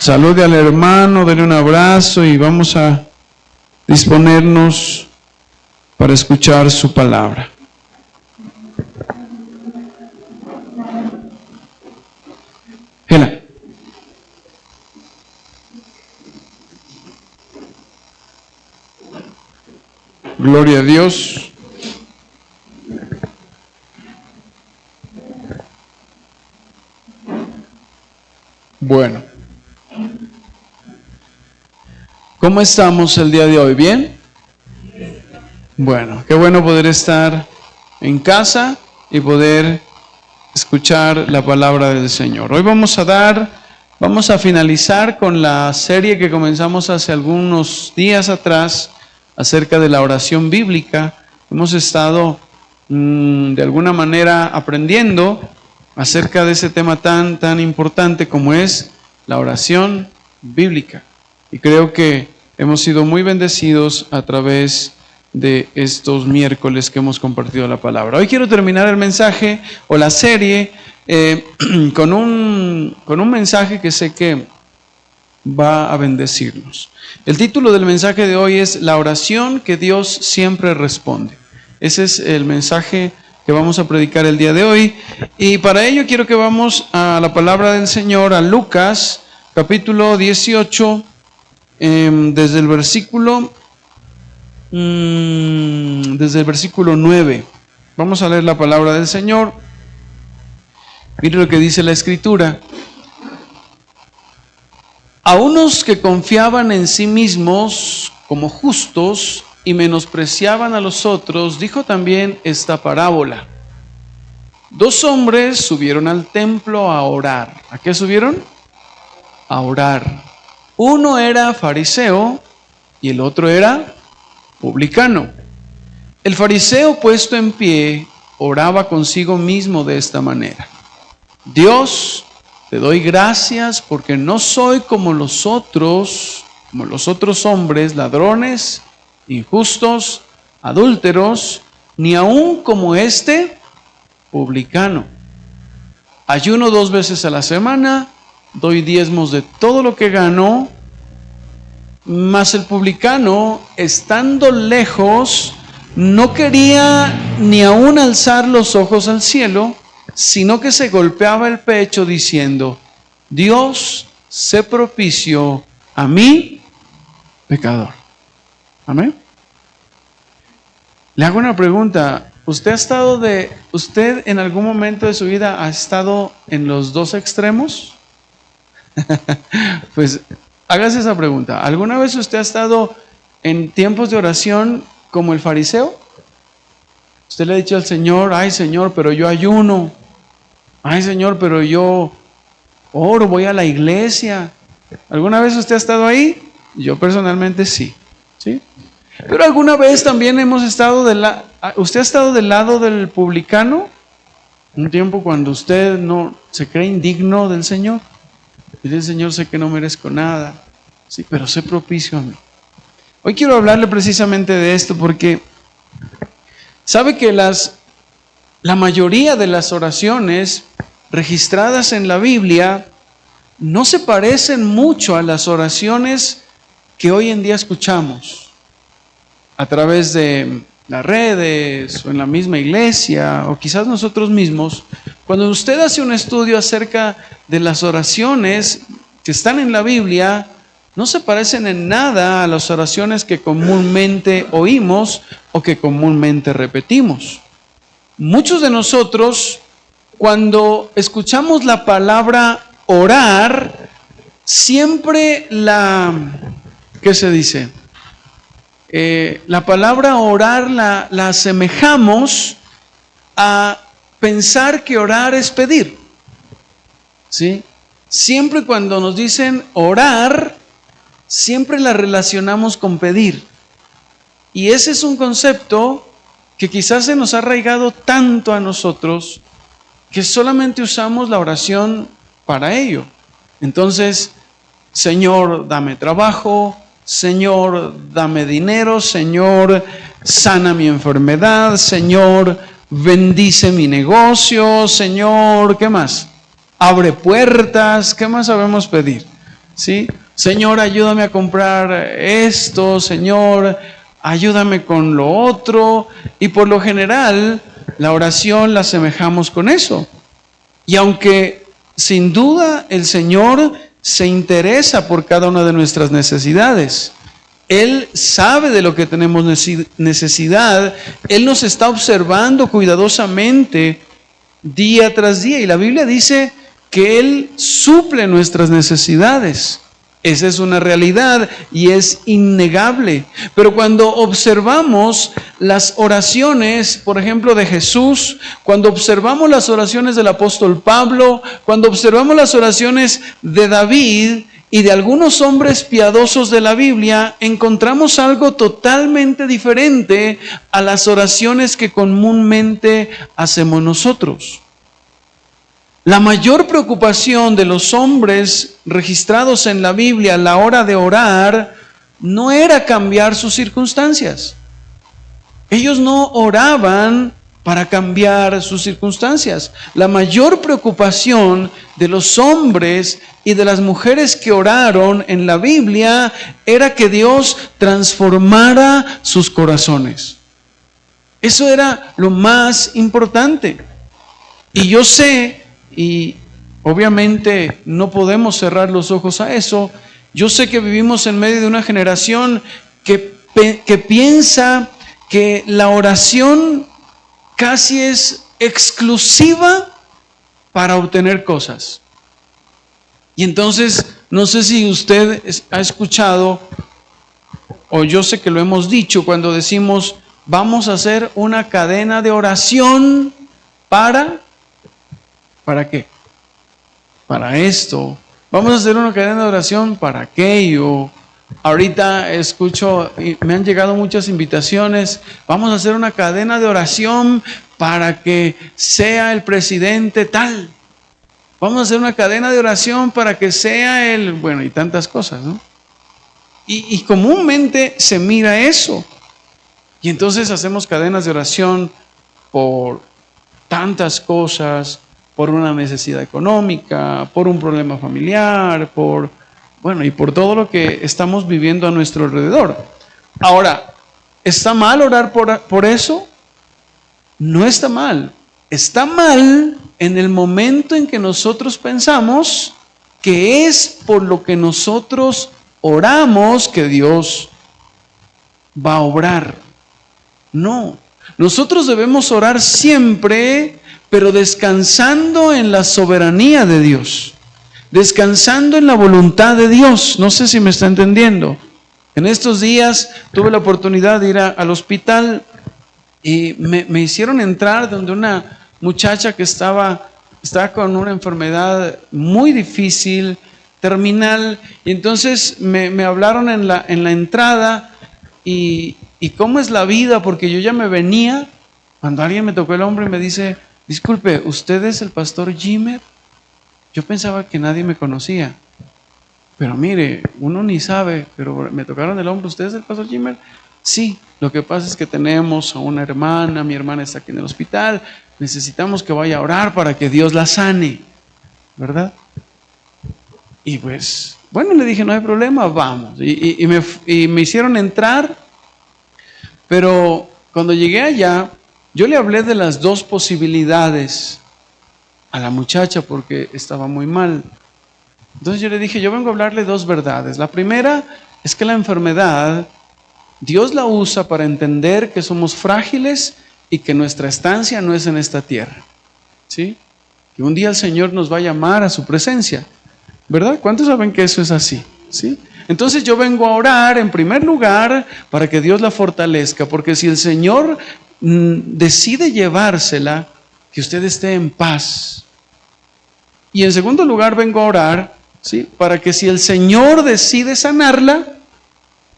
Salude al hermano, denle un abrazo y vamos a disponernos para escuchar su palabra. Gela. Gloria a Dios. Bueno. ¿Cómo estamos el día de hoy? ¿Bien? Bueno, qué bueno poder estar en casa y poder escuchar la palabra del Señor. Hoy vamos a finalizar con la serie que comenzamos hace algunos días atrás acerca de la oración bíblica. Hemos estado de alguna manera aprendiendo acerca de ese tema tan importante como es la oración bíblica. Y creo que hemos sido muy bendecidos a través de estos miércoles que hemos compartido la palabra. Hoy quiero terminar el mensaje o la serie con un mensaje que sé que va a bendecirnos. El título del mensaje de hoy es La oración que Dios siempre responde. Ese es el mensaje que vamos a predicar el día de hoy. Y para ello quiero que vamos a la palabra del Señor, a Lucas, capítulo 18, desde el versículo 9. Vamos a leer la palabra del Señor. Mire lo que dice la Escritura. A unos que confiaban en sí mismos como justos y menospreciaban a los otros, dijo también esta parábola. 2 hombres subieron al templo a orar. ¿A qué subieron? A orar. Uno era fariseo y el otro era publicano. El fariseo, puesto en pie, oraba consigo mismo de esta manera: Dios, te doy gracias porque no soy como los otros hombres, ladrones, injustos, adúlteros, ni aun como este publicano. Ayuno 2 veces a la semana, doy diezmos de todo lo que gano. Mas el publicano, estando lejos, no quería ni aun alzar los ojos al cielo, sino que se golpeaba el pecho diciendo: Dios, sé propicio a mí, pecador. Amén. Le hago una pregunta. ¿Usted en algún momento de su vida ha estado en los 2 extremos? Pues hágase esa pregunta. ¿Alguna vez usted ha estado en tiempos de oración como el fariseo? Usted le ha dicho al Señor: ay Señor, pero yo ayuno. Ay Señor, pero yo oro, voy a la iglesia. ¿Alguna vez usted ha estado ahí? Yo personalmente sí. ¿Sí? Pero alguna vez también ¿usted ha estado del lado del publicano? Un tiempo cuando usted no se cree indigno del Señor. Dice el Señor: sé que no merezco nada, sí, pero sé propicio a mí. Hoy quiero hablarle precisamente de esto porque sabe que la mayoría de las oraciones registradas en la Biblia no se parecen mucho a las oraciones que hoy en día escuchamos a través de las redes o en la misma iglesia o quizás nosotros mismos. Cuando usted hace un estudio acerca de las oraciones que están en la Biblia, no se parecen en nada a las oraciones que comúnmente oímos o que comúnmente repetimos. Muchos de nosotros, cuando escuchamos la palabra orar, siempre ¿qué se dice? La palabra orar la asemejamos a pensar que orar es pedir. ¿Sí? Siempre cuando nos dicen orar, siempre la relacionamos con pedir. Y ese es un concepto que quizás se nos ha arraigado tanto a nosotros que solamente usamos la oración para ello. Entonces, Señor, dame trabajo. Señor, dame dinero. Señor, sana mi enfermedad. Señor, bendice mi negocio. Señor, ¿qué más? Abre puertas. ¿Qué más sabemos pedir? ¿sí? Señor, ayúdame a comprar esto, Señor, ayúdame con lo otro. Y por lo general, la oración la asemejamos con eso. Y aunque sin duda el Señor se interesa por cada una de nuestras necesidades, Él sabe de lo que tenemos necesidad, Él nos está observando cuidadosamente día tras día. Y la Biblia dice que Él suple nuestras necesidades. Esa es una realidad y es innegable. Pero cuando observamos las oraciones, por ejemplo, de Jesús, cuando observamos las oraciones del apóstol Pablo, cuando observamos las oraciones de David y de algunos hombres piadosos de la Biblia, encontramos algo totalmente diferente a las oraciones que comúnmente hacemos nosotros. La mayor preocupación de los hombres registrados en la Biblia a la hora de orar no era cambiar sus circunstancias. Ellos no oraban para cambiar sus circunstancias. La mayor preocupación de los hombres y de las mujeres que oraron en la Biblia era que Dios transformara sus corazones. Eso era lo más importante. Y yo sé, y obviamente no podemos cerrar los ojos a eso, yo sé que vivimos en medio de una generación que piensa que la oración casi es exclusiva para obtener cosas. Y entonces, no sé si usted ha escuchado, o yo sé que lo hemos dicho, cuando decimos, vamos a hacer una cadena de oración ¿para qué? Para esto. Vamos a hacer una cadena de oración para aquello. Ahorita escucho, y me han llegado muchas invitaciones, vamos a hacer una cadena de oración para que sea el presidente tal. Vamos a hacer una cadena de oración para que sea el, bueno, y tantas cosas, ¿no? Y comúnmente se mira eso. Y entonces hacemos cadenas de oración por tantas cosas, por una necesidad económica, por un problema familiar, por todo lo que estamos viviendo a nuestro alrededor. Ahora, ¿está mal orar por eso? No está mal. Está mal en el momento en que nosotros pensamos que es por lo que nosotros oramos que Dios va a obrar. No, nosotros debemos orar siempre, pero descansando en la soberanía de Dios, descansando en la voluntad de Dios. No sé si me está entendiendo. En estos días tuve la oportunidad de ir al hospital y me hicieron entrar donde una muchacha que estaba con una enfermedad muy difícil, terminal, y entonces me hablaron en la entrada y cómo es la vida, porque yo ya me venía, cuando alguien me tocó el hombro y me dice, disculpe, ¿usted es el pastor Jimmer? Yo pensaba que nadie me conocía, pero mire, uno ni sabe, pero me tocaron el hombro, ¿usted es el pastor Jimmer? Sí, lo que pasa es que tenemos a una hermana, mi hermana está aquí en el hospital, necesitamos que vaya a orar para que Dios la sane, ¿verdad? Y pues, bueno, le dije, no hay problema, vamos. Y me hicieron entrar, pero cuando llegué allá, yo le hablé de las dos posibilidades a la muchacha porque estaba muy mal. Entonces yo le dije, yo vengo a hablarle dos verdades. La primera es que la enfermedad, Dios la usa para entender que somos frágiles y que nuestra estancia no es en esta tierra, ¿sí? Que un día el Señor nos va a llamar a su presencia, ¿verdad? ¿Cuántos saben que eso es así? ¿Sí? Entonces yo vengo a orar en primer lugar para que Dios la fortalezca, porque si el Señor decide llevársela, que usted esté en paz. Y en segundo lugar vengo a orar, ¿sí? Para que si el Señor decide sanarla,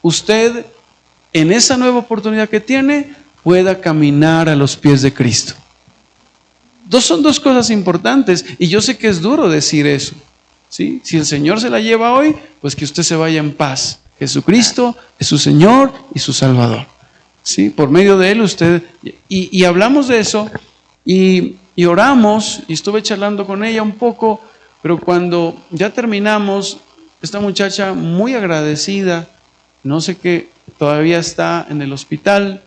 usted en esa nueva oportunidad que tiene pueda caminar a los pies de Cristo. Son dos cosas importantes, y yo sé que es duro decir eso, ¿sí? Si el Señor se la lleva hoy, pues que usted se vaya en paz. Jesucristo es su Señor y su Salvador, ¿sí? Por medio de Él usted, y hablamos de eso, y oramos, y estuve charlando con ella un poco, pero cuando ya terminamos, esta muchacha muy agradecida, no sé qué, todavía está en el hospital,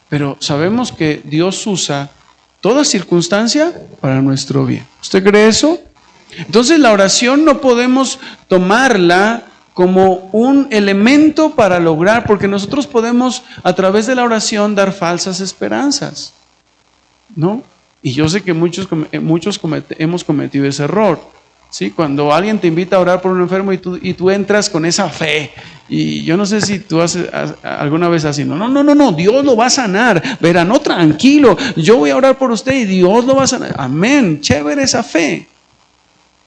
pero sabemos que Dios usa toda circunstancia para nuestro bien. ¿Usted cree eso? Entonces la oración no podemos tomarla como un elemento para lograr, porque nosotros podemos a través de la oración dar falsas esperanzas, ¿no? Y yo sé que muchos hemos cometido ese error, ¿sí? Cuando alguien te invita a orar por un enfermo y tú entras con esa fe, y yo no sé si tú alguna vez así, no, Dios lo va a sanar, verá, no, tranquilo, yo voy a orar por usted y Dios lo va a sanar, amén, chévere esa fe,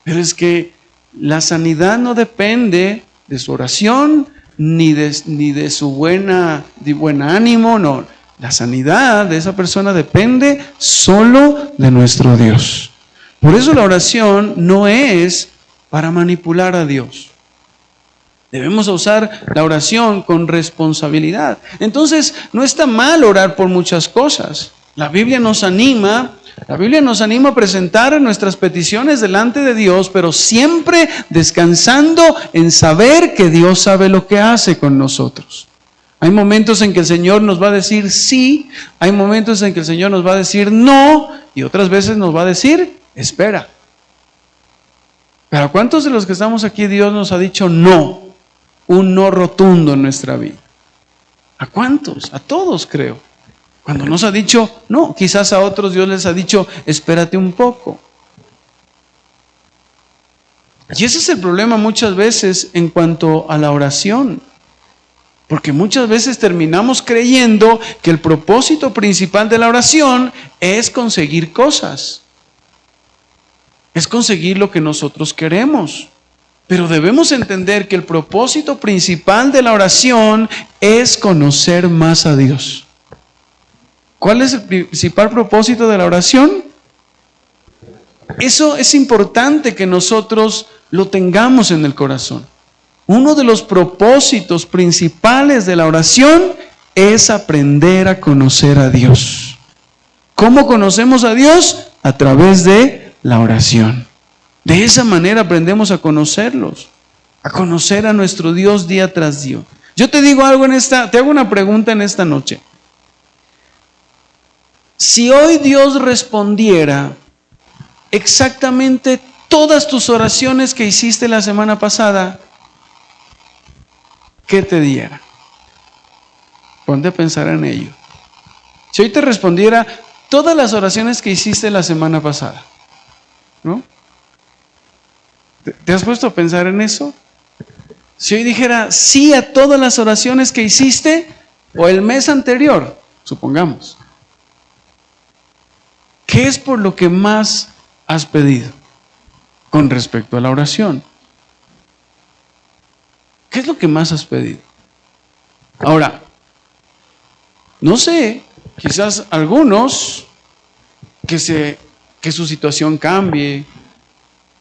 pero es que la sanidad no depende de su oración, ni de su buen ánimo, no. La sanidad de esa persona depende solo de nuestro Dios. Por eso la oración no es para manipular a Dios. Debemos usar la oración con responsabilidad. Entonces, no está mal orar por muchas cosas. La Biblia nos anima a presentar nuestras peticiones delante de Dios, pero siempre descansando en saber que Dios sabe lo que hace con nosotros. Hay momentos en que el Señor nos va a decir sí, hay momentos en que el Señor nos va a decir no, y otras veces nos va a decir espera. Pero ¿a cuántos de los que estamos aquí Dios nos ha dicho no? Un no rotundo en nuestra vida. ¿A cuántos? A todos, creo. Cuando nos ha dicho no, quizás a otros Dios les ha dicho espérate un poco. Y ese es el problema muchas veces en cuanto a la oración. Porque muchas veces terminamos creyendo que el propósito principal de la oración es conseguir cosas. Es conseguir lo que nosotros queremos. Pero debemos entender que el propósito principal de la oración es conocer más a Dios. ¿Cuál es el principal propósito de la oración? Eso es importante que nosotros lo tengamos en el corazón. Uno de los propósitos principales de la oración es aprender a conocer a Dios. ¿Cómo conocemos a Dios? A través de la oración. De esa manera aprendemos a conocerlos, a conocer a nuestro Dios día tras día. Yo te digo algo te hago una pregunta en esta noche. Si hoy Dios respondiera exactamente todas tus oraciones que hiciste la semana pasada, ¿qué te diera? Ponte a pensar en ello. Si hoy te respondiera todas las oraciones que hiciste la semana pasada, ¿no? ¿Te has puesto a pensar en eso? Si hoy dijera sí a todas las oraciones que hiciste o el mes anterior, supongamos, ¿qué es por lo que más has pedido con respecto a la oración? ¿Qué es lo que más has pedido? Ahora, no sé, quizás algunos que su situación cambie.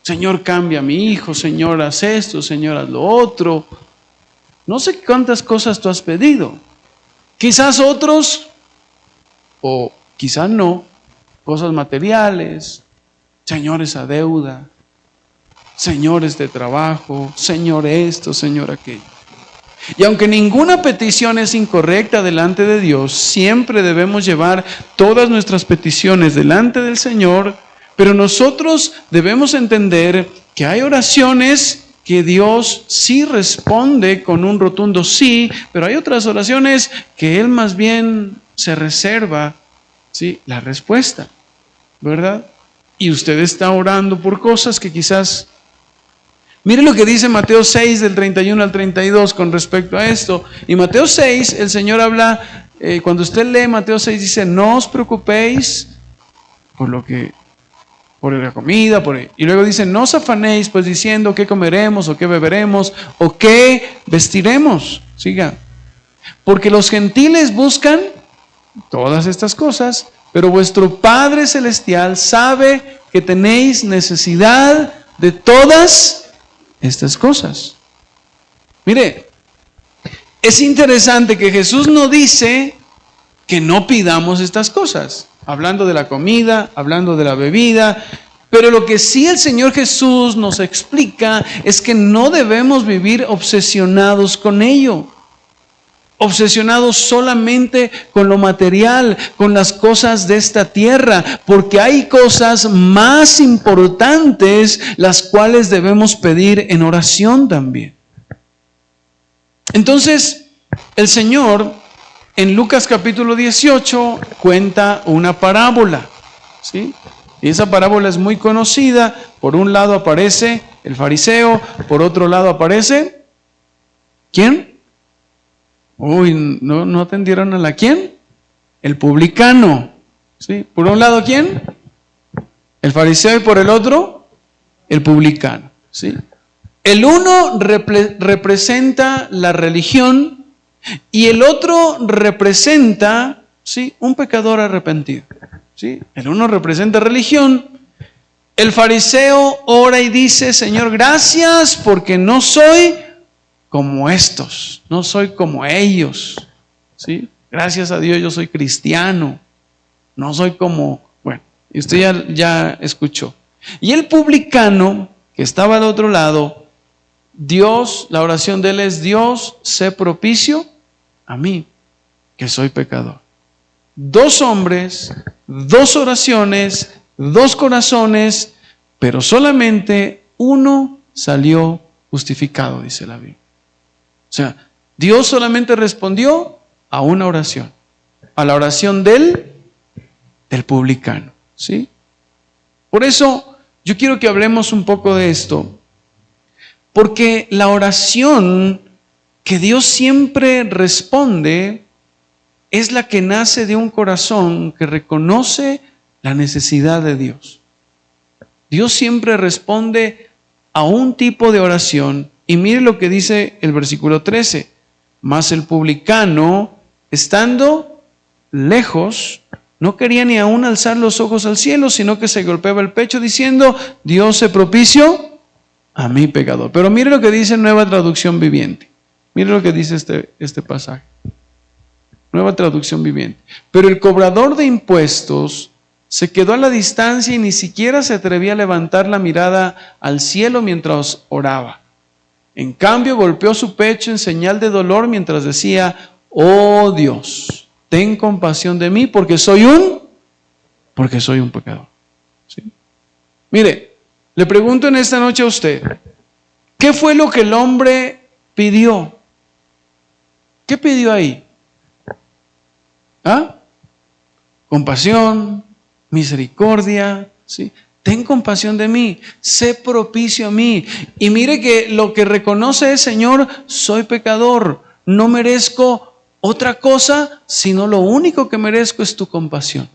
Señor, cambia a mi hijo, Señor, haz esto, Señor, haz lo otro. No sé cuántas cosas tú has pedido. Quizás otros, o quizás no, cosas materiales, Señor, esa deuda, Señor, este trabajo, Señor, esto, Señor, aquello. Y aunque ninguna petición es incorrecta delante de Dios, siempre debemos llevar todas nuestras peticiones delante del Señor, pero nosotros debemos entender que hay oraciones que Dios sí responde con un rotundo sí, pero hay otras oraciones que Él más bien se reserva, ¿sí?, la respuesta, ¿verdad? Y usted está orando por cosas que quizás... Mire lo que dice Mateo 6 del 31 al 32 con respecto a esto. Y Mateo 6, el Señor habla, cuando usted lee Mateo 6 dice, no os preocupéis por la comida, y luego dice, no os afanéis pues diciendo qué comeremos o qué beberemos o qué vestiremos. Siga. Porque los gentiles buscan todas estas cosas, pero vuestro Padre Celestial sabe que tenéis necesidad de todas estas cosas. Mire, es interesante que Jesús no dice que no pidamos estas cosas, hablando de la comida, hablando de la bebida, Pero lo que sí el Señor Jesús nos explica es que no debemos vivir obsesionados con ello. Obsesionados solamente con lo material, con las cosas de esta tierra, porque hay cosas más importantes las cuales debemos pedir en oración también. Entonces, el Señor en Lucas capítulo 18 cuenta una parábola, ¿sí? Y esa parábola es muy conocida. Por un lado aparece el fariseo, por otro lado aparece, ¿quién? Uy, ¿no atendieron a la quién? El publicano, ¿sí? Por un lado, ¿quién? El fariseo, y por el otro, el publicano, ¿sí? El uno representa la religión y el otro representa, ¿sí?, un pecador arrepentido, ¿sí? El uno representa religión. El fariseo ora y dice: Señor, gracias porque no soy como estos, no soy como ellos, ¿sí? Gracias a Dios yo soy cristiano, no soy como, bueno, y usted ya escuchó. Y el publicano que estaba al otro lado, Dios, la oración de él es: Dios, sé propicio a mí, que soy pecador. Dos hombres, dos oraciones, dos corazones, pero solamente uno salió justificado, dice la Biblia. O sea, Dios solamente respondió a una oración, a la oración del publicano, ¿sí? Por eso yo quiero que hablemos un poco de esto, porque la oración que Dios siempre responde es la que nace de un corazón que reconoce la necesidad de Dios. Dios siempre responde a un tipo de oración. Y mire lo que dice el versículo 13. Mas el publicano, estando lejos, no quería ni aún alzar los ojos al cielo, sino que se golpeaba el pecho diciendo: Dios, sé propicio a mí, pecador. Pero mire lo que dice Nueva Traducción Viviente. Mire lo que dice este pasaje. Nueva Traducción Viviente. Pero el cobrador de impuestos se quedó a la distancia y ni siquiera se atrevía a levantar la mirada al cielo mientras oraba. En cambio, golpeó su pecho en señal de dolor mientras decía: oh Dios, ten compasión de mí porque soy un pecador. ¿Sí? Mire, le pregunto en esta noche a usted, ¿qué fue lo que el hombre pidió? ¿Qué pidió ahí? ¿Ah? Compasión, misericordia, ¿sí? Ten compasión de mí, sé propicio a mí. Y mire que lo que reconoce es: Señor, soy pecador, no merezco otra cosa, sino lo único que merezco es tu compasión.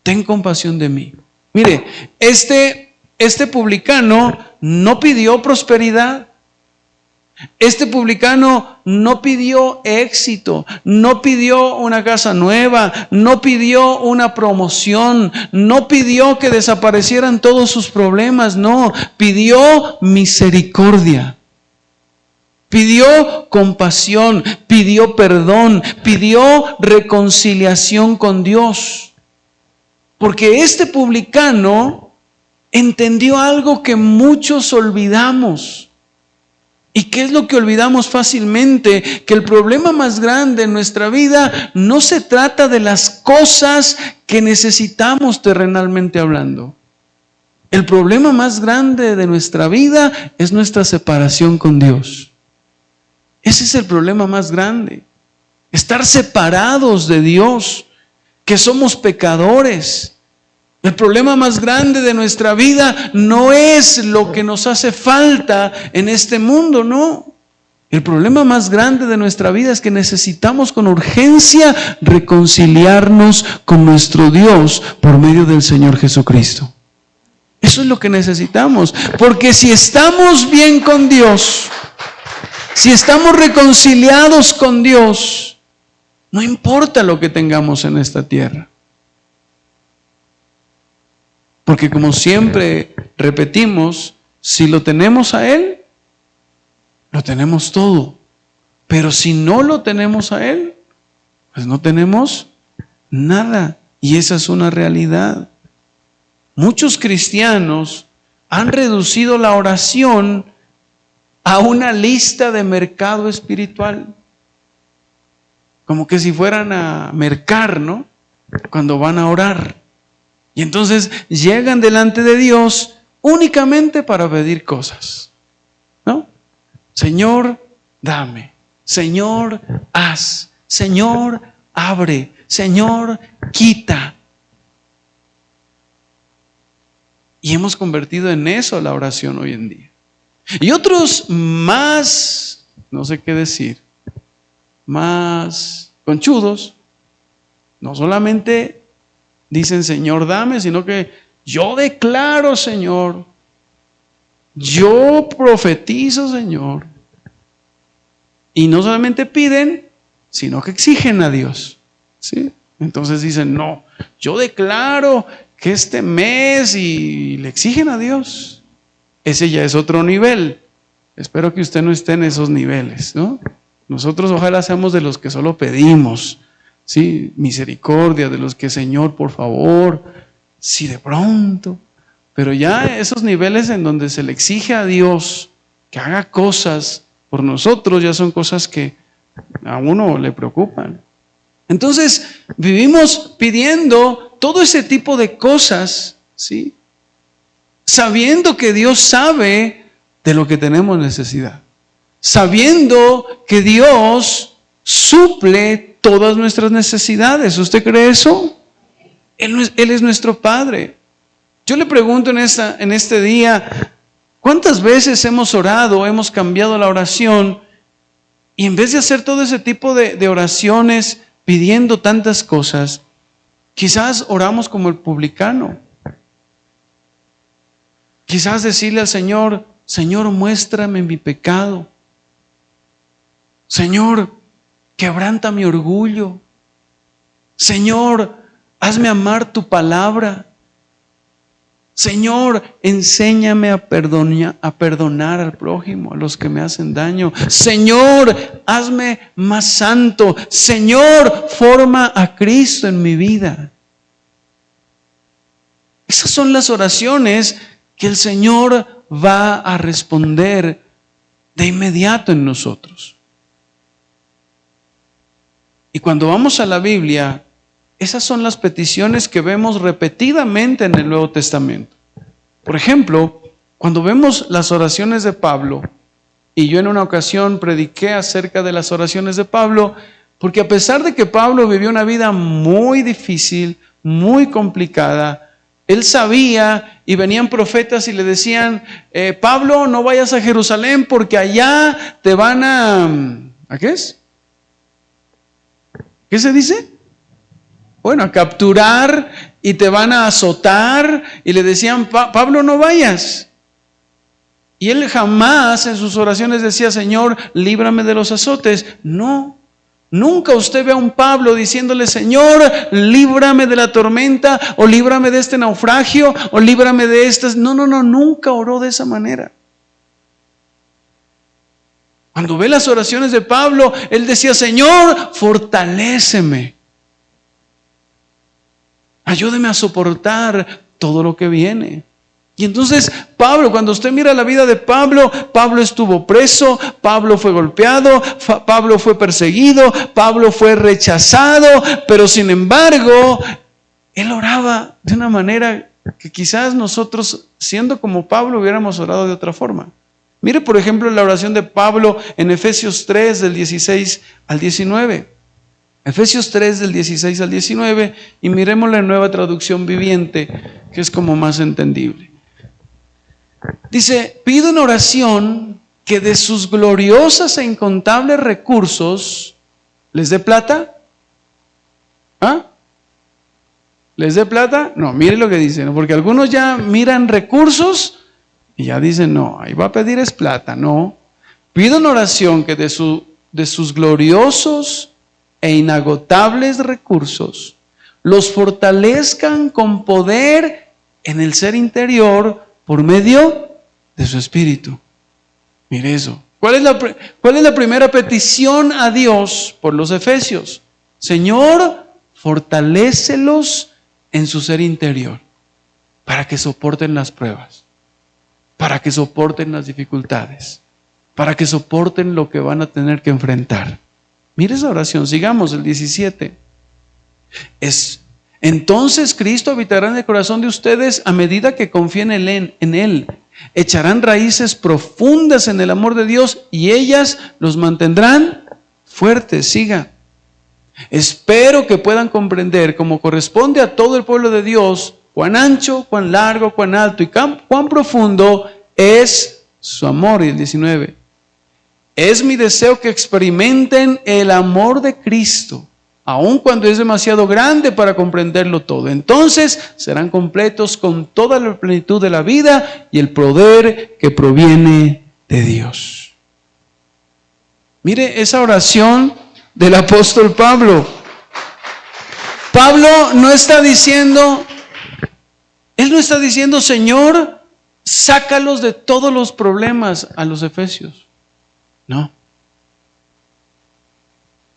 Ten compasión de mí. Mire, este publicano no pidió prosperidad. Este publicano no pidió éxito, no pidió una casa nueva, no pidió una promoción, no pidió que desaparecieran todos sus problemas, no, pidió misericordia, pidió compasión, pidió perdón, pidió reconciliación con Dios. Porque este publicano entendió algo que muchos olvidamos. ¿Y qué es lo que olvidamos fácilmente? Que el problema más grande en nuestra vida no se trata de las cosas que necesitamos terrenalmente hablando. El problema más grande de nuestra vida es nuestra separación con Dios. Ese es el problema más grande. Estar separados de Dios, que somos pecadores. El problema más grande de nuestra vida no es lo que nos hace falta en este mundo, no. El problema más grande de nuestra vida es que necesitamos con urgencia reconciliarnos con nuestro Dios por medio del Señor Jesucristo. Eso es lo que necesitamos, porque si estamos bien con Dios, si estamos reconciliados con Dios, no importa lo que tengamos en esta tierra. Porque como siempre repetimos, si lo tenemos a Él, lo tenemos todo. Pero si no lo tenemos a Él, pues no tenemos nada. Y esa es una realidad. Muchos cristianos han reducido la oración a una lista de mercado espiritual. Como que si fueran a mercar, ¿no? Cuando van a orar. Y entonces llegan delante de Dios únicamente para pedir cosas, ¿no? Señor, dame. Señor, haz. Señor, abre. Señor, quita. Y hemos convertido en eso la oración hoy en día. Y otros más, no sé qué decir, más conchudos, no solamente dicen Señor dame, sino que yo declaro Señor, yo profetizo Señor. Y no solamente piden, sino que exigen a Dios, ¿sí? Entonces dicen, no, yo declaro que este mes, y le exigen a Dios. Ese ya es otro nivel. Espero que usted no esté en esos niveles, ¿no? Nosotros ojalá seamos de los que solo pedimos, ¿sí? Misericordia, de los que Señor, por favor, si de pronto. Pero ya esos niveles en donde se le exige a Dios que haga cosas por nosotros, ya son cosas que a uno le preocupan. Entonces, vivimos pidiendo todo ese tipo de cosas, ¿sí? Sabiendo que Dios sabe de lo que tenemos necesidad. Sabiendo que Dios suple todas nuestras necesidades. ¿Usted cree eso? Él es nuestro Padre. Yo le pregunto en este día, ¿cuántas veces hemos orado, hemos cambiado la oración y en vez de hacer todo ese tipo de oraciones pidiendo tantas cosas, quizás oramos como el publicano? Quizás decirle al Señor, Señor, muéstrame mi pecado. Señor, quebranta mi orgullo. Señor, hazme amar tu palabra. Señor, enséñame a perdonar al prójimo, a los que me hacen daño. Señor, hazme más santo. Señor, forma a Cristo en mi vida. Esas son las oraciones que el Señor va a responder de inmediato en nosotros. Y cuando vamos a la Biblia, esas son las peticiones que vemos repetidamente en el Nuevo Testamento. Por ejemplo, cuando vemos las oraciones de Pablo, y yo en una ocasión prediqué acerca de las oraciones de Pablo, porque a pesar de que Pablo vivió una vida muy difícil, muy complicada, él sabía, y venían profetas y le decían, Pablo, no vayas a Jerusalén porque allá te van ¿a qué es? ¿Qué se dice? Bueno, a capturar y te van a azotar. Y le decían, Pablo, no vayas. Y él jamás en sus oraciones decía, Señor, líbrame de los azotes. No, nunca usted ve a un Pablo diciéndole, Señor, líbrame de la tormenta, o líbrame de este naufragio, o líbrame de estas. No, nunca oró de esa manera. Cuando ve las oraciones de Pablo, él decía, Señor, fortaléceme. Ayúdeme a soportar todo lo que viene. Y entonces Pablo, cuando usted mira la vida de Pablo, Pablo estuvo preso, Pablo fue golpeado, Pablo fue perseguido, Pablo fue rechazado, pero sin embargo, él oraba de una manera que quizás nosotros, siendo como Pablo, hubiéramos orado de otra forma. Mire, por ejemplo, la oración de Pablo en Efesios 3, del 16 al 19. Efesios 3, del 16 al 19, y miremos la Nueva Traducción Viviente, que es como más entendible. Dice, pido en oración que de sus gloriosas e incontables recursos, ¿les dé plata? ¿Ah? ¿Les dé plata? No, mire lo que dice, ¿no? Porque algunos ya miran recursos y ya dicen, no, ahí va a pedir es plata. No, pido en oración que de sus gloriosos e inagotables recursos los fortalezcan con poder en el ser interior por medio de su espíritu. Mire eso. ¿Cuál es la primera petición a Dios por los efesios? Señor, fortalécelos en su ser interior para que soporten las pruebas. para que soporten las dificultades, para que soporten lo que van a tener que enfrentar. Mire esa oración, sigamos el 17. Entonces Cristo habitará en el corazón de ustedes a medida que confíen en Él. Echarán raíces profundas en el amor de Dios y ellas los mantendrán fuertes. Siga. Espero que puedan comprender, como corresponde a todo el pueblo de Dios, cuán ancho, cuán largo, cuán alto y cuán profundo es su amor. Y el 19. Es mi deseo que experimenten el amor de Cristo, aun cuando es demasiado grande para comprenderlo todo. Entonces serán completos con toda la plenitud de la vida y el poder que proviene de Dios. Mire esa oración del apóstol Pablo. Pablo no está diciendo, él no está diciendo, Señor, sácalos de todos los problemas a los efesios. No.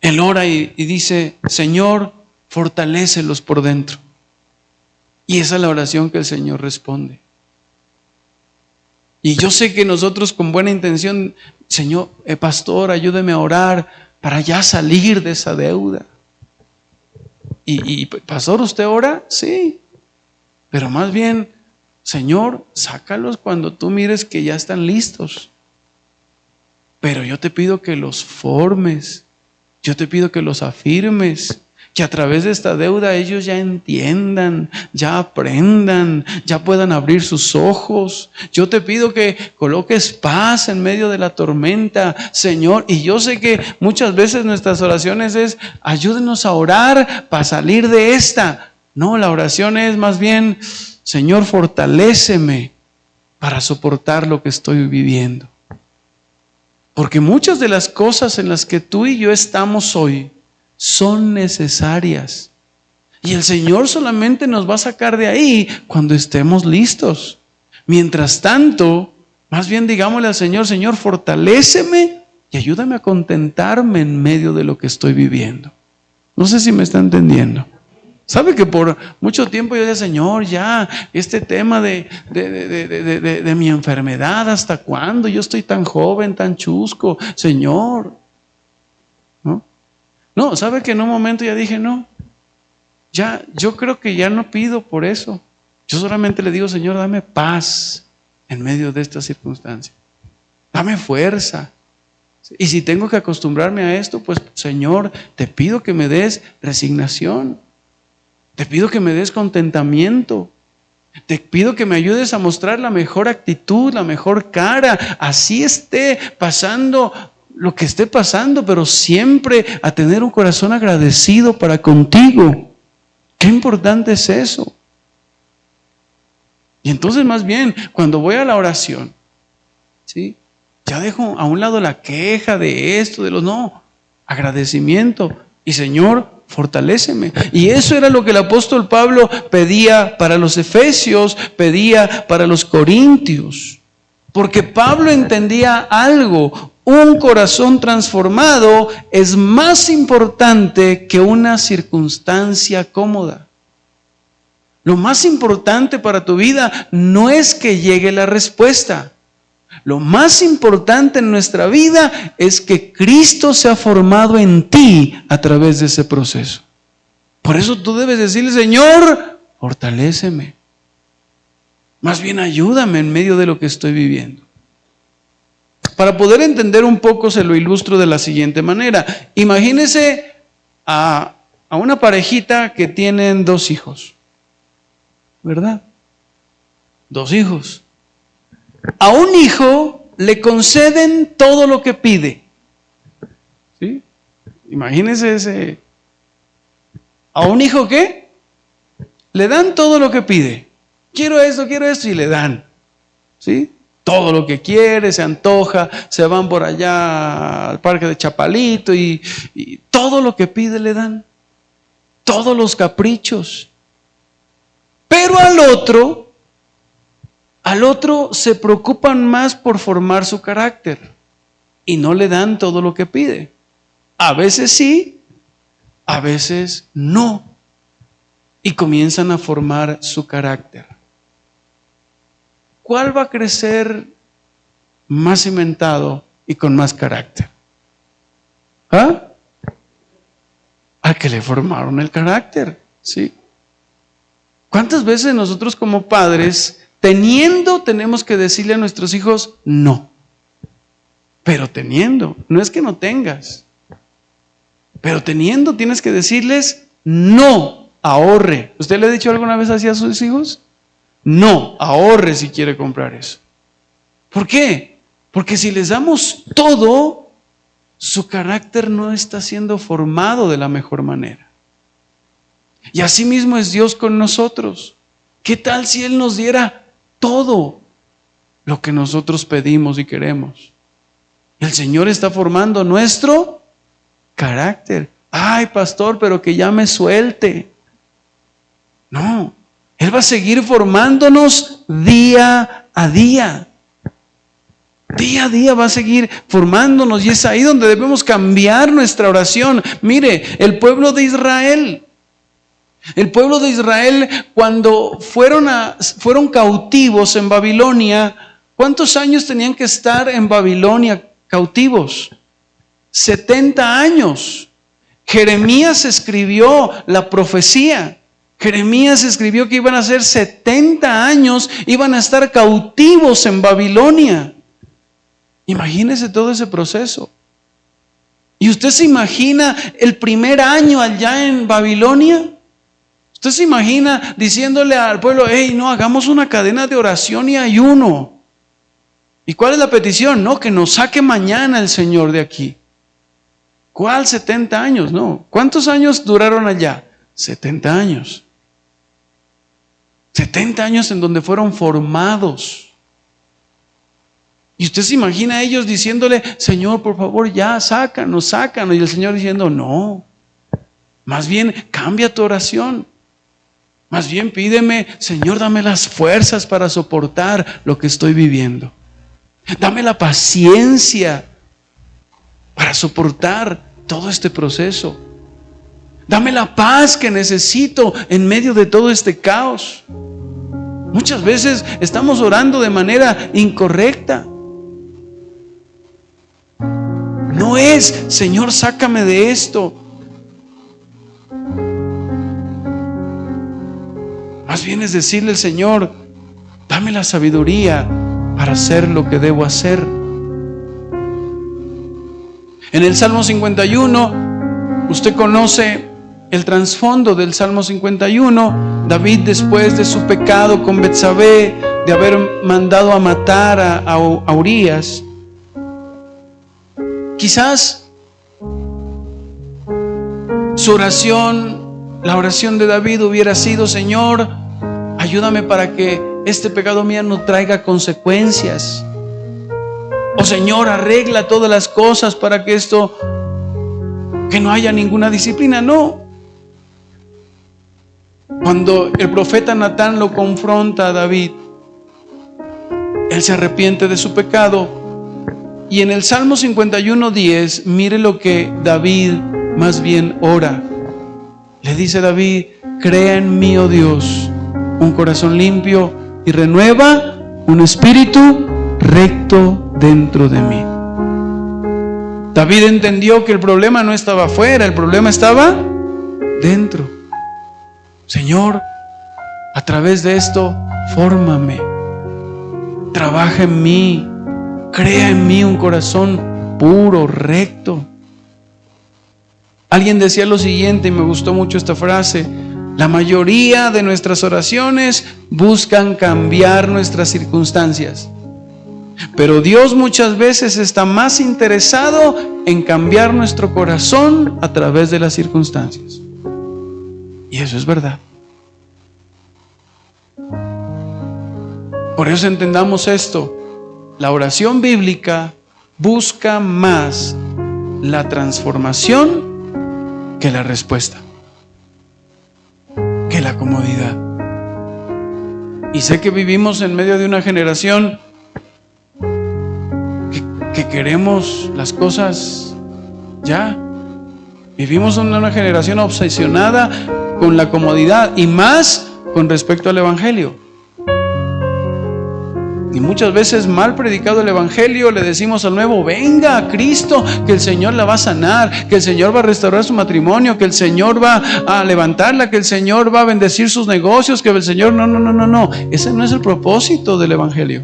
Él ora y dice, Señor, fortalécelos por dentro. Y esa es la oración que el Señor responde. Y yo sé que nosotros con buena intención, Señor, pastor, ayúdeme a orar para ya salir de esa deuda. Y pastor, ¿usted ora? Sí. Pero más bien, Señor, sácalos cuando tú mires que ya están listos. Pero yo te pido que los formes, yo te pido que los afirmes, que a través de esta deuda ellos ya entiendan, ya aprendan, ya puedan abrir sus ojos. Yo te pido que coloques paz en medio de la tormenta, Señor. Y yo sé que muchas veces nuestras oraciones es, ayúdenos a orar para salir de esta. No, la oración es más bien, Señor, fortaléceme para soportar lo que estoy viviendo. Porque muchas de las cosas en las que tú y yo estamos hoy son necesarias. Y el Señor solamente nos va a sacar de ahí cuando estemos listos. Mientras tanto, más bien digámosle al Señor, Señor, fortaléceme y ayúdame a contentarme en medio de lo que estoy viviendo. No sé si me está entendiendo. ¿Sabe que por mucho tiempo yo decía, Señor, ya, este tema de mi enfermedad, ¿hasta cuándo? Yo estoy tan joven, tan chusco, Señor. No, ¿sabe que en un momento ya dije, no, ya, yo creo que ya no pido por eso. Yo solamente le digo, Señor, dame paz en medio de esta circunstancia. Dame fuerza. Y si tengo que acostumbrarme a esto, pues, Señor, te pido que me des resignación. Te pido que me des contentamiento. Te pido que me ayudes a mostrar la mejor actitud, la mejor cara. Así esté pasando lo que esté pasando, pero siempre a tener un corazón agradecido para contigo. Qué importante es eso. Y entonces más bien, cuando voy a la oración, ¿sí? Ya dejo a un lado la queja de esto, de lo no, agradecimiento. Y Señor, fortaléceme. Y eso era lo que el apóstol Pablo pedía para los efesios, pedía para los corintios. Porque Pablo entendía algo, un corazón transformado es más importante que una circunstancia cómoda. Lo más importante para tu vida no es que llegue la respuesta. Lo más importante en nuestra vida es que Cristo se ha formado en ti a través de ese proceso. Por eso tú debes decirle, Señor, fortaléceme. Más bien ayúdame en medio de lo que estoy viviendo. Para poder entender un poco se lo ilustro de la siguiente manera. Imagínese a una parejita que tienen 2 hijos, ¿verdad? 2 hijos. A un hijo le conceden todo lo que pide. ¿Sí? Imagínese ese. ¿A un hijo qué? Le dan todo lo que pide. Quiero esto y le dan. ¿Sí? Todo lo que quiere, se antoja, se van por allá al parque de Chapalito y todo lo que pide le dan. Todos los caprichos. Pero al otro se preocupan más por formar su carácter y no le dan todo lo que pide. A veces sí, a veces no. Y comienzan a formar su carácter. ¿cuál va a crecer más cimentado y con más carácter? ¿Ah? Al que le formaron el carácter, ¿sí? ¿Cuántas veces nosotros como padres, tenemos que decirle a nuestros hijos no? Pero teniendo, no es que no tengas, pero teniendo tienes que decirles no, ahorre. ¿Usted le ha dicho alguna vez así a sus hijos? No, ahorre si quiere comprar eso. ¿Por qué? Porque si les damos todo, su carácter no está siendo formado de la mejor manera. Y así mismo es Dios con nosotros. ¿Qué tal si Él nos diera todo lo que nosotros pedimos y queremos? El Señor está formando nuestro carácter. Ay, pastor, pero que ya me suelte. No, Él va a seguir formándonos día a día. Día a día va a seguir formándonos, y es ahí donde debemos cambiar nuestra oración. Mire, el pueblo de Israel cuando fueron cautivos en Babilonia, ¿cuántos años tenían que estar en Babilonia cautivos? 70 años. Jeremías escribió la profecía. Jeremías escribió que iban a ser 70 años, iban a estar cautivos en Babilonia. Imagínese todo ese proceso. ¿Y usted se imagina el primer año allá en Babilonia? ¿Usted se imagina diciéndole al pueblo, hey, no, hagamos una cadena de oración y ayuno? ¿Y cuál es la petición? No, que nos saque mañana el Señor de aquí. ¿Cuál 70 años? No. ¿Cuántos años duraron allá? 70 años. 70 años en donde fueron formados. Y usted se imagina a ellos diciéndole, Señor, por favor, ya, sácanos. Y el Señor diciendo, no. Más bien, cambia tu oración. Más bien, pídeme, Señor, dame las fuerzas para soportar lo que estoy viviendo. Dame la paciencia para soportar todo este proceso. Dame la paz que necesito en medio de todo este caos. Muchas veces estamos orando de manera incorrecta. No es, Señor, sácame de esto. Más bien es decirle, Señor, dame la sabiduría para hacer lo que debo hacer. En el Salmo 51, usted conoce el trasfondo del Salmo 51. David, después de su pecado con Betsabé, de haber mandado a matar a Urías, quizás su oración, la oración de David hubiera sido, Señor, ayúdame para que este pecado mío no traiga consecuencias. O Señor, arregla todas las cosas para que que no haya ninguna disciplina. No. Cuando el profeta Natán lo confronta a David, él se arrepiente de su pecado. Y en el Salmo 51:10, mire lo que David más bien ora. Le dice David, crea en mí, oh Dios, un corazón limpio y renueva un espíritu recto dentro de mí. David entendió que el problema no estaba afuera, el problema estaba dentro. Señor, a través de esto, fórmame, trabaja en mí, crea en mí un corazón puro, recto. Alguien decía lo siguiente, y me gustó mucho esta frase: la mayoría de nuestras oraciones buscan cambiar nuestras circunstancias, pero Dios muchas veces está más interesado en cambiar nuestro corazón a través de las circunstancias. Y eso es verdad. Por eso entendamos esto: la oración bíblica busca más la transformación que la respuesta, que la comodidad. Y sé que vivimos en medio de una generación que queremos las cosas ya. Vivimos en una generación obsesionada con la comodidad, y más con respecto al Evangelio. Y muchas veces mal predicado el evangelio, le decimos al nuevo: venga a Cristo, que el Señor la va a sanar, que el Señor va a restaurar su matrimonio, que el Señor va a levantarla, que el Señor va a bendecir sus negocios, que el Señor... No. Ese no es el propósito del evangelio.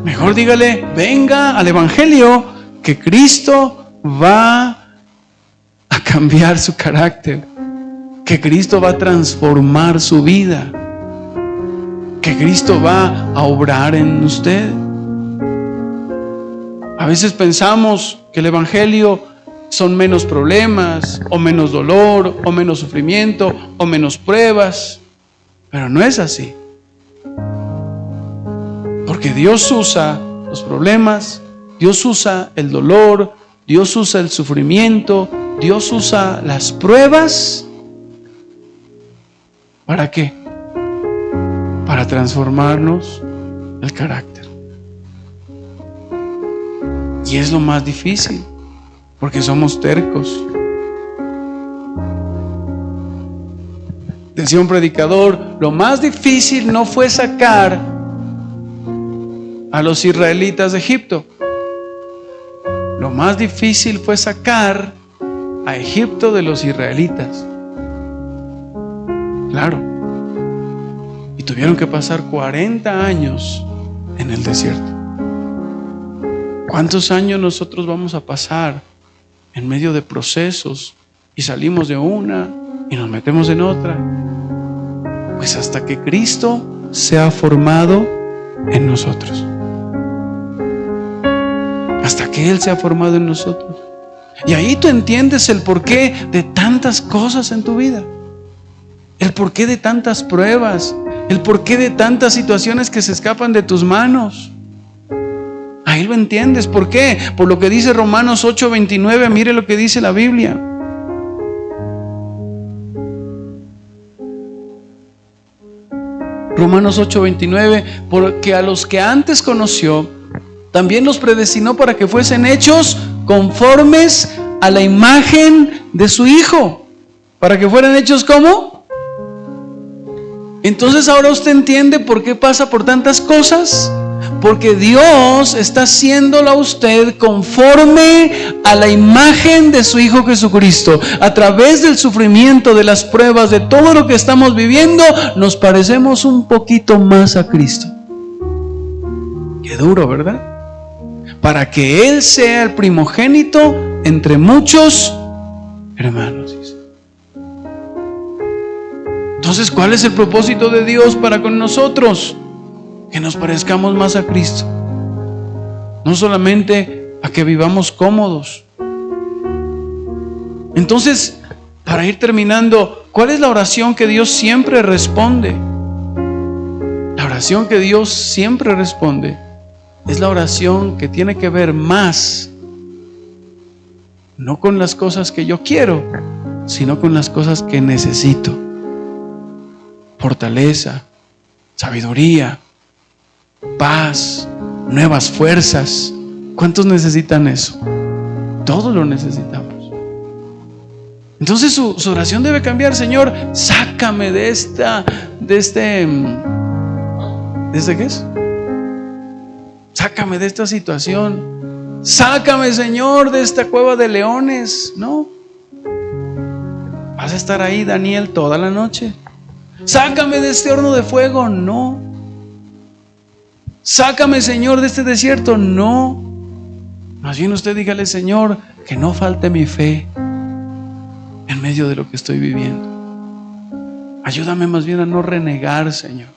Mejor dígale: venga al evangelio, que Cristo va a cambiar su carácter, que Cristo va a transformar su vida, que Cristo va a obrar en usted. A veces pensamos que el evangelio son menos problemas, o menos dolor, o menos sufrimiento, o menos pruebas, pero no es así. Porque Dios usa los problemas, Dios usa el dolor, Dios usa el sufrimiento, Dios usa las pruebas. ¿Para qué? Para transformarnos el carácter. Y es lo más difícil, porque somos tercos. Decía un predicador: lo más difícil no fue sacar a los israelitas de Egipto. Lo más difícil fue sacar a Egipto de los israelitas. Claro. Y tuvieron que pasar 40 años en el desierto. ¿Cuántos años nosotros vamos a pasar en medio de procesos y salimos de una y nos metemos en otra? Pues hasta que Cristo sea formado en nosotros. Hasta que Él sea formado en nosotros. Y ahí tú entiendes el porqué de tantas cosas en tu vida. El porqué de tantas pruebas. El porqué de tantas situaciones que se escapan de tus manos. Ahí lo entiendes. ¿Por qué? Por lo que dice Romanos 8:29. Mire lo que dice la Biblia. Romanos 8:29. Porque a los que antes conoció, también los predestinó para que fuesen hechos conformes a la imagen de su Hijo. Para que fueran hechos ¿cómo? Entonces ahora usted entiende por qué pasa por tantas cosas. Porque Dios está haciéndolo a usted conforme a la imagen de su Hijo Jesucristo. A través del sufrimiento, de las pruebas, de todo lo que estamos viviendo, nos parecemos un poquito más a Cristo. Qué duro, ¿verdad? Para que Él sea el primogénito entre muchos hermanos. Entonces, ¿cuál es el propósito de Dios para con nosotros? Que nos parezcamos más a Cristo. No solamente a que vivamos cómodos. Entonces, para ir terminando, ¿cuál es la oración que Dios siempre responde? La oración que Dios siempre responde es la oración que tiene que ver más, no con las cosas que yo quiero, sino con las cosas que necesito. Fortaleza, sabiduría, paz, nuevas fuerzas. ¿Cuántos necesitan eso? Todos lo necesitamos. Entonces su oración debe cambiar. Señor, sácame de este ¿qué es? Sácame de esta situación. Sácame, Señor, de esta cueva de leones. No. Vas a estar ahí, Daniel, toda la noche. Sácame de este horno de fuego. No. Sácame, Señor, de este desierto. No. Más bien usted dígale: Señor, que no falte mi fe en medio de lo que estoy viviendo. Ayúdame más bien a no renegar, Señor.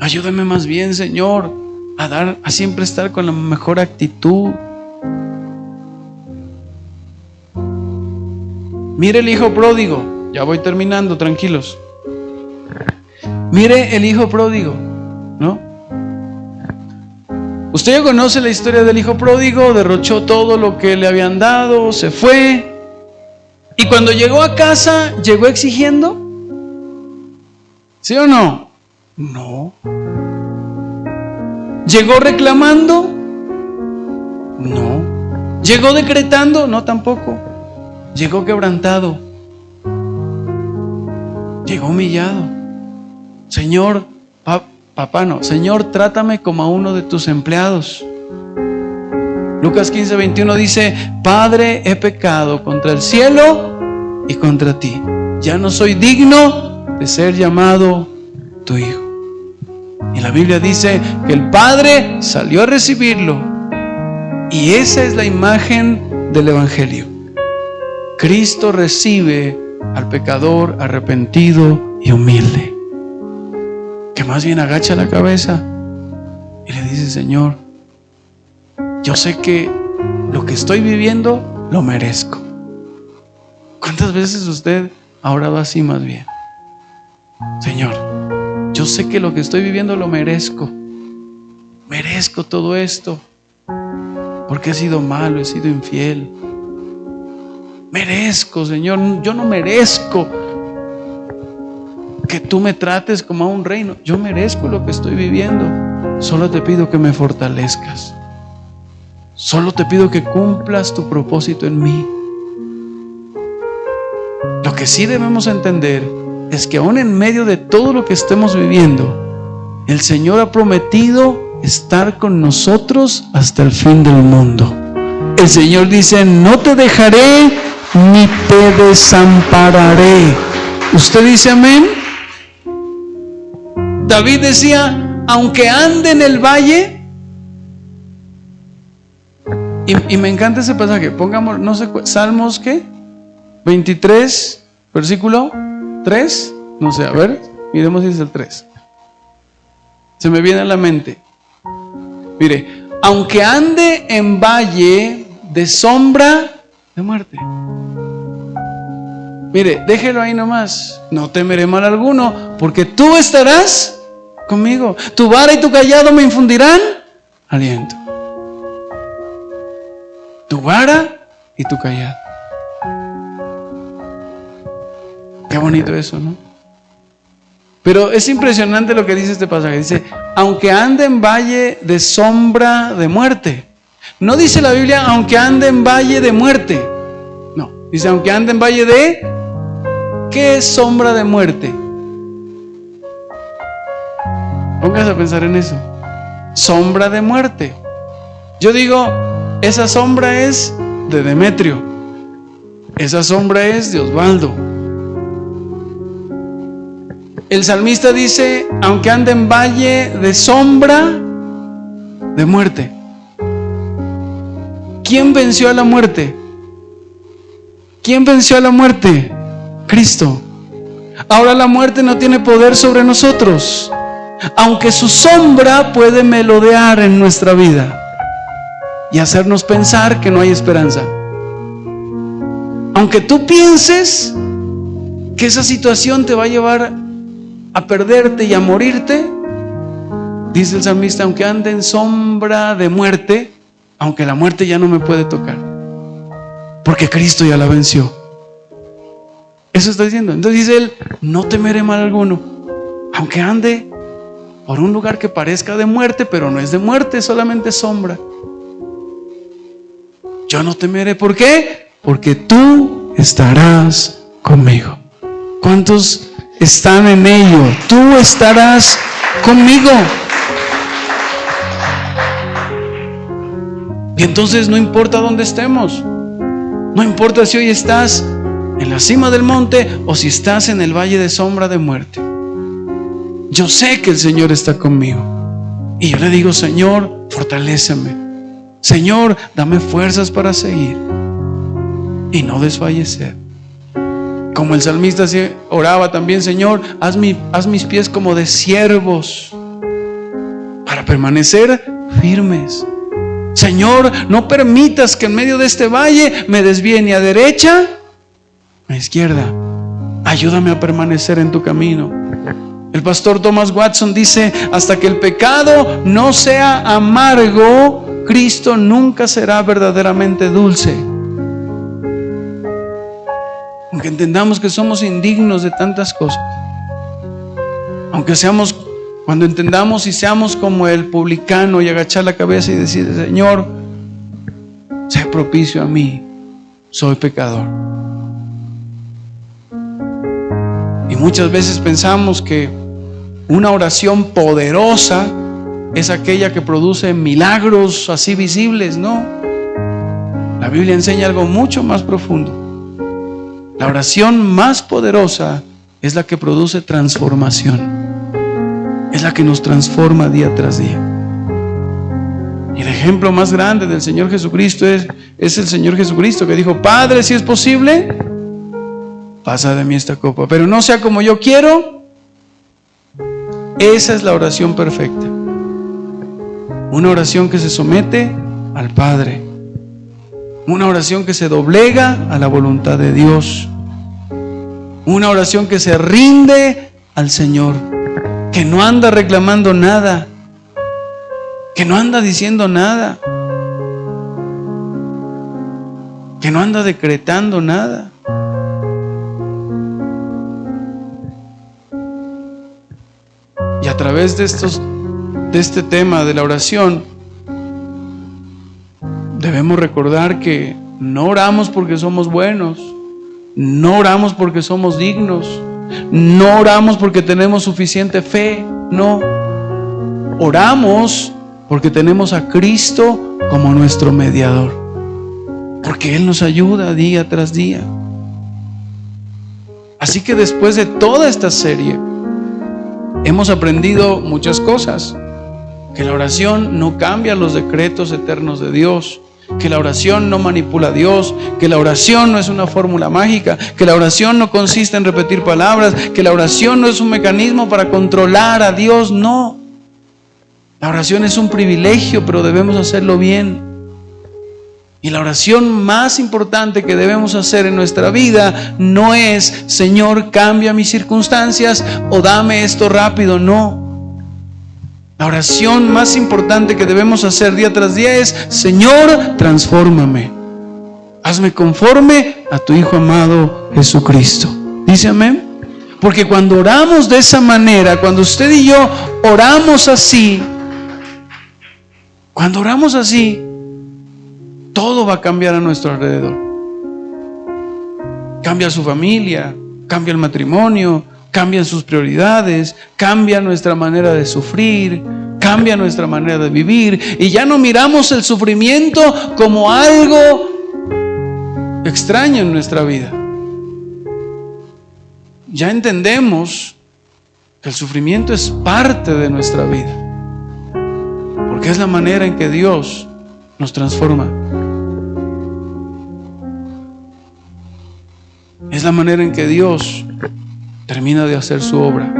Ayúdame más bien, Señor, a siempre estar con la mejor actitud. Mire el hijo pródigo. Ya voy terminando, tranquilos. Mire el hijo pródigo, ¿no? Usted ya conoce la historia del hijo pródigo. Derrochó todo lo que le habían dado, se fue. Y cuando llegó a casa, ¿llegó exigiendo? ¿Sí o no? No. ¿Llegó reclamando? No. ¿Llegó decretando? No, tampoco. Llegó quebrantado. Llegó humillado. Señor, papá no, Señor, trátame como a uno de tus empleados. Lucas 15:21 dice: Padre, he pecado contra el cielo y contra ti. Ya no soy digno de ser llamado tu hijo. Y la Biblia dice que el Padre salió a recibirlo. Y esa es la imagen del Evangelio. Cristo recibe al pecador arrepentido y humilde, que más bien agacha la cabeza y le dice: Señor, yo sé que lo que estoy viviendo lo merezco. ¿Cuántas veces usted ha orado así más bien? Señor, yo sé que lo que estoy viviendo lo merezco. Merezco todo esto porque he sido malo, he sido infiel. Merezco, Señor, yo no merezco que tú me trates como a un reino. Yo merezco lo que estoy viviendo. Solo te pido que me fortalezcas. Solo te pido que cumplas tu propósito en mí. Lo que sí debemos entender es que aún en medio de todo lo que estemos viviendo, el Señor ha prometido estar con nosotros hasta el fin del mundo. El Señor dice: no te dejaré ni te desampararé. ¿Usted dice amén? David decía: aunque ande en el valle. Y me encanta ese pasaje. Pongamos, no sé, Salmos, ¿qué? 23, versículo 3. No sé, a ver, miremos si es el 3. Se me viene a la mente. Mire: aunque ande en valle de sombra de muerte. Mire, déjelo ahí nomás. No temeré mal alguno, porque tú estarás conmigo. Tu vara y tu cayado me infundirán aliento. Tu vara y tu cayado. Qué bonito eso, ¿no? Pero es impresionante lo que dice este pasaje. Dice: aunque ande en valle de sombra de muerte. No dice la Biblia: aunque ande en valle de muerte. No, dice: aunque ande en valle de... ¿Qué es sombra de muerte? Póngase a pensar en eso. Sombra de muerte. Yo digo, esa sombra es de Demetrio. Esa sombra es de Osvaldo. El salmista dice: aunque ande en valle de sombra de muerte. ¿Quién venció a la muerte? ¿Quién venció a la muerte? Cristo. Ahora la muerte no tiene poder sobre nosotros, aunque su sombra puede melodear en nuestra vida y hacernos pensar que no hay esperanza. Aunque tú pienses que esa situación te va a llevar a perderte y a morirte, dice el salmista: aunque ande en sombra de muerte, aunque la muerte ya no me puede tocar, porque Cristo ya la venció. Eso está diciendo. Entonces dice él: no temeré mal alguno, aunque ande por un lugar que parezca de muerte, pero no es de muerte, es solamente sombra. Yo no temeré. ¿Por qué? Porque tú estarás conmigo. ¿Cuántos están en ello? Tú estarás conmigo. Y entonces no importa dónde estemos. No importa si hoy estás en la cima del monte o si estás en el valle de sombra de muerte. Yo sé que el Señor está conmigo. Y yo le digo: Señor, fortaléceme. Señor, dame fuerzas para seguir y no desfallecer. Como el salmista oraba también: Señor, haz mis pies como de siervos para permanecer firmes. Señor, no permitas que en medio de este valle me desvíe ni a derecha ni a izquierda. Ayúdame a permanecer en tu camino. El pastor Thomas Watson dice: hasta que el pecado no sea amargo, Cristo nunca será verdaderamente dulce. Aunque entendamos que somos indignos de tantas cosas, cuando entendamos y seamos como el publicano y agachar la cabeza y decir: Señor, sé propicio a mí, soy pecador. Y muchas veces pensamos que una oración poderosa es aquella que produce milagros así visibles. No, la Biblia enseña algo mucho más profundo. La oración más poderosa es la que produce transformación, es la que nos transforma día tras día. Y el ejemplo más grande del Señor Jesucristo es el Señor Jesucristo, que dijo: Padre, si es posible, pasa de mí esta copa, pero no sea como yo quiero. Esa es la oración perfecta. Una oración que se somete al Padre. Una oración que se doblega a la voluntad de Dios. Una oración que se rinde al Señor, que no anda reclamando nada, que no anda diciendo nada, que no anda decretando nada. Y a través de este tema de la oración, debemos recordar que no oramos porque somos buenos, no oramos porque somos dignos, no oramos porque tenemos suficiente fe, no. Oramos porque tenemos a Cristo como nuestro mediador, porque Él nos ayuda día tras día. Así que después de toda esta serie, hemos aprendido muchas cosas. Que la oración no cambia los decretos eternos de Dios, que la oración no manipula a Dios, que la oración no es una fórmula mágica, que la oración no consiste en repetir palabras, que la oración no es un mecanismo para controlar a Dios. No, la oración es un privilegio, pero debemos hacerlo bien. Y la oración más importante que debemos hacer en nuestra vida no es: Señor, cambia mis circunstancias o dame esto rápido. No. La oración más importante que debemos hacer día tras día es: Señor, transfórmame. Hazme conforme a tu Hijo amado Jesucristo. ¿Dice amén? Porque cuando oramos de esa manera, cuando usted y yo oramos así, cuando oramos así, todo va a cambiar a nuestro alrededor. Cambia su familia, cambia el matrimonio, cambian sus prioridades, cambia nuestra manera de sufrir, cambia nuestra manera de vivir. Y ya no miramos el sufrimiento como algo extraño en nuestra vida. Ya entendemos que el sufrimiento es parte de nuestra vida, porque es la manera en que Dios nos transforma. Es la manera en que Dios termina de hacer su obra.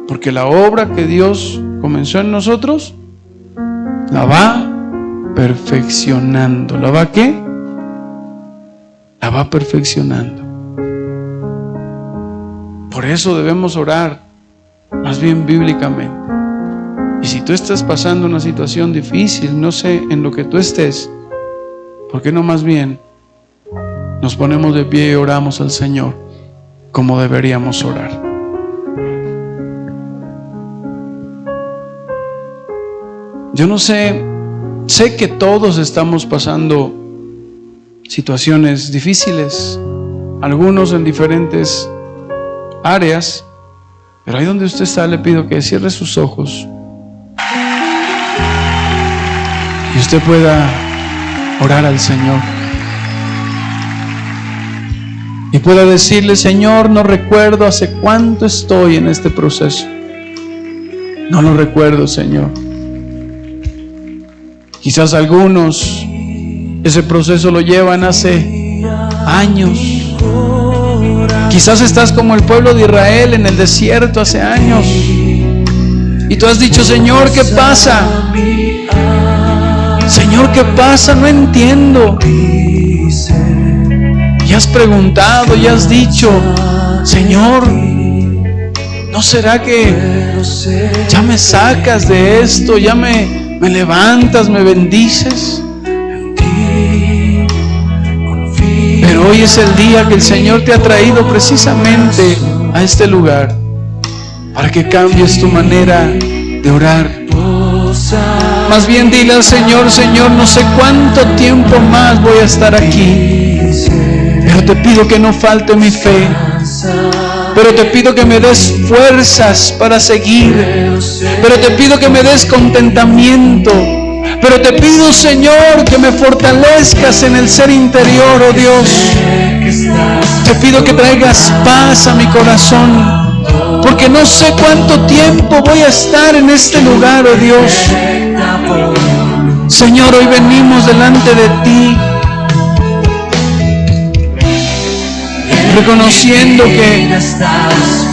Porque la obra que Dios comenzó en nosotros, la va perfeccionando. ¿La va qué? La va perfeccionando. Por eso debemos orar más bien bíblicamente. Y si tú estás pasando una situación difícil, no sé en lo que tú estés, ¿por qué no más bien nos ponemos de pie y oramos al Señor como deberíamos orar? Yo no sé que todos estamos pasando situaciones difíciles, algunos en diferentes áreas, pero ahí donde usted está le pido que cierre sus ojos y usted pueda orar al Señor y pueda decirle: Señor, no recuerdo hace cuánto estoy en este proceso, no lo recuerdo, Señor. Quizás algunos ese proceso lo llevan hace años. Quizás estás como el pueblo de Israel en el desierto hace años y tú has dicho: Señor, ¿qué pasa? Señor, ¿qué pasa? No entiendo. Y has preguntado y has dicho: Señor, ¿no será que ya me sacas de esto? ¿Ya me levantas, me bendices? Pero hoy es el día que el Señor te ha traído precisamente a este lugar para que cambies tu manera de orar. Más bien dile al Señor: Señor, no sé cuánto tiempo más voy a estar aquí, pero te pido que no falte mi fe. pero te pido que me des fuerzas para seguir, pero te pido que me des contentamiento, pero te pido, Señor, que me fortalezcas en el ser interior, oh Dios. Te pido que traigas paz a mi corazón, porque no sé cuánto tiempo voy a estar en este lugar, oh Dios. Señor, hoy venimos delante de ti, reconociendo que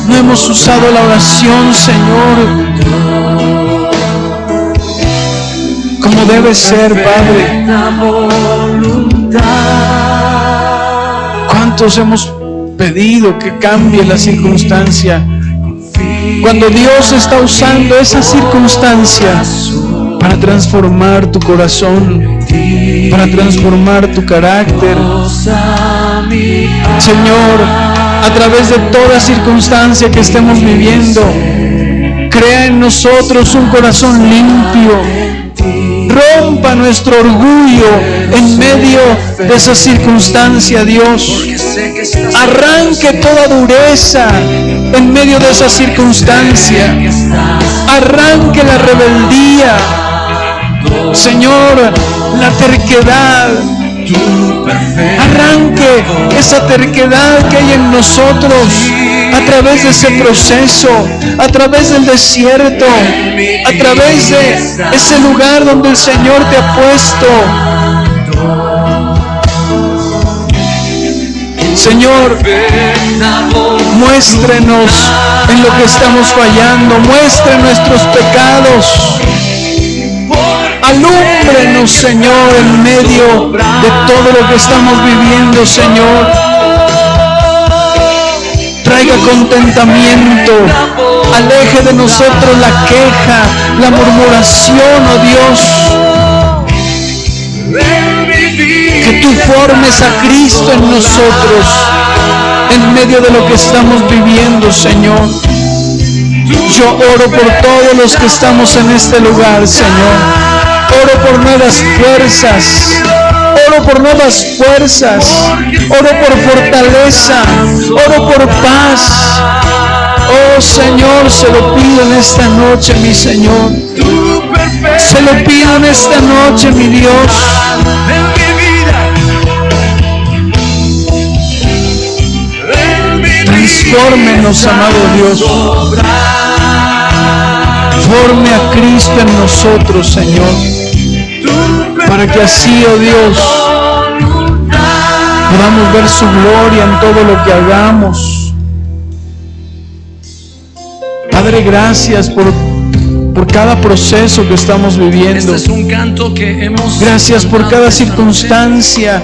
no hemos usado la oración, Señor, como debe ser, Padre. ¿Cuántos hemos pedido que cambie la circunstancia, cuando Dios está usando esa circunstancia para transformar tu corazón, para transformar tu carácter? Señor, a través de toda circunstancia que estemos viviendo, crea en nosotros un corazón limpio. Rompa nuestro orgullo en medio de esa circunstancia, Dios. Arranque toda dureza en medio de esa circunstancia. Arranque la rebeldía, Señor, la terquedad. Arranque esa terquedad que hay en nosotros a través de ese proceso, a través del desierto, a través de ese lugar donde el Señor te ha puesto. Señor, muéstrenos en lo que estamos fallando, muestre nuestros pecados. Alúmbrenos, Señor, en medio de todo lo que estamos viviendo, Señor. Traiga contentamiento, aleje de nosotros la queja, la murmuración, oh Dios. Que tú formes a Cristo en nosotros, en medio de lo que estamos viviendo, Señor. Yo oro por todos los que estamos en este lugar, Señor. Oro por nuevas fuerzas, oro por nuevas fuerzas, oro por fortaleza, oro por paz. Oh Señor, se lo pido en esta noche, mi Señor. Se lo pido en esta noche, mi Dios. Transfórmenos, amado Dios. Forme a Cristo en nosotros, Señor, para que así, oh Dios, podamos ver su gloria en todo lo que hagamos. Padre, gracias por cada proceso que estamos viviendo. Este es un canto que hemos Gracias por cada circunstancia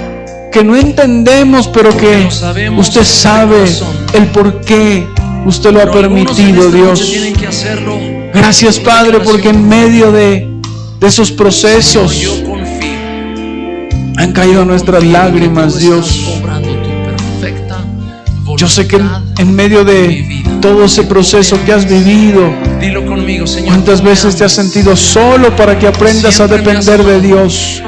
que no entendemos, pero que usted sabe el por qué usted lo ha permitido, Dios. Gracias, Padre, porque en medio de esos procesos han caído nuestras lágrimas, Dios. Yo sé que en medio de todo ese proceso que has vivido, ¿cuántas veces te has sentido solo para que aprendas a depender de Dios?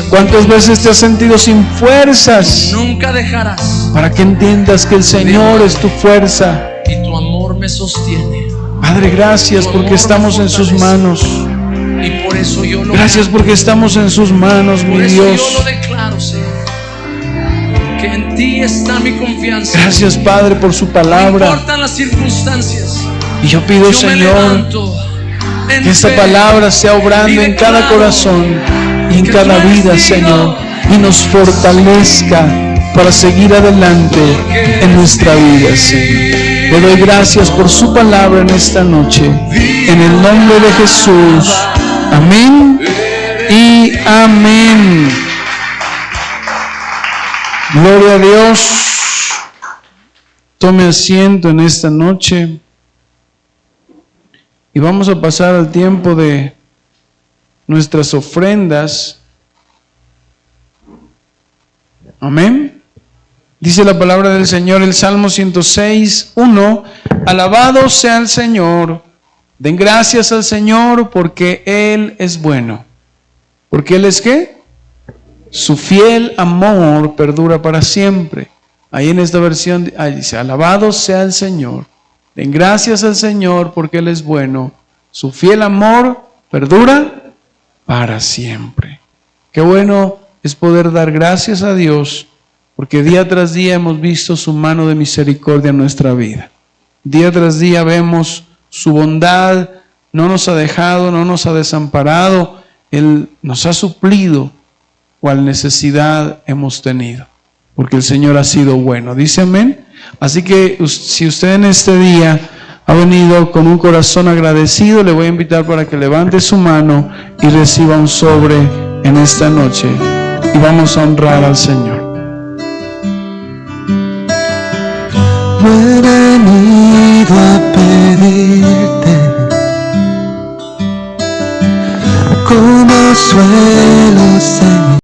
¿Cuántas veces te has sentido sin fuerzas para que entiendas que el Señor es tu fuerza? Y tu amor me sostiene. Padre, gracias porque estamos en sus manos. Y por eso yo lo Gracias porque estamos en sus manos, mi Dios. Yo lo declaro, Señor, que en ti está mi confianza. Gracias, Padre, por su palabra. No importan las circunstancias. Y yo pido, Señor, que esta palabra sea obrando en cada corazón y en cada vida, Señor, y nos fortalezca para seguir adelante en nuestra vida, Señor. Le doy gracias por su palabra en esta noche, en el nombre de Jesús. Amén y amén. Gloria a Dios. Tome asiento en esta noche y vamos a pasar al tiempo de nuestras ofrendas. Amén. Dice la palabra del Señor, el Salmo 106, 1. Alabado sea el Señor. Den gracias al Señor porque Él es bueno. ¿Porque Él es qué? Su fiel amor perdura para siempre. Ahí en esta versión ahí dice, alabado sea el Señor. Den gracias al Señor porque Él es bueno. Su fiel amor perdura para siempre. Qué bueno es poder dar gracias a Dios porque día tras día hemos visto su mano de misericordia en nuestra vida. Día tras día vemos su bondad, no nos ha dejado, no nos ha desamparado. Él nos ha suplido cual necesidad hemos tenido, porque el Señor ha sido bueno. ¿Dice amén? Así que si usted en este día ha venido con un corazón agradecido, le voy a invitar para que levante su mano y reciba un sobre en esta noche. Y vamos a honrar al Señor. No he venido a pedirte como suelo ser.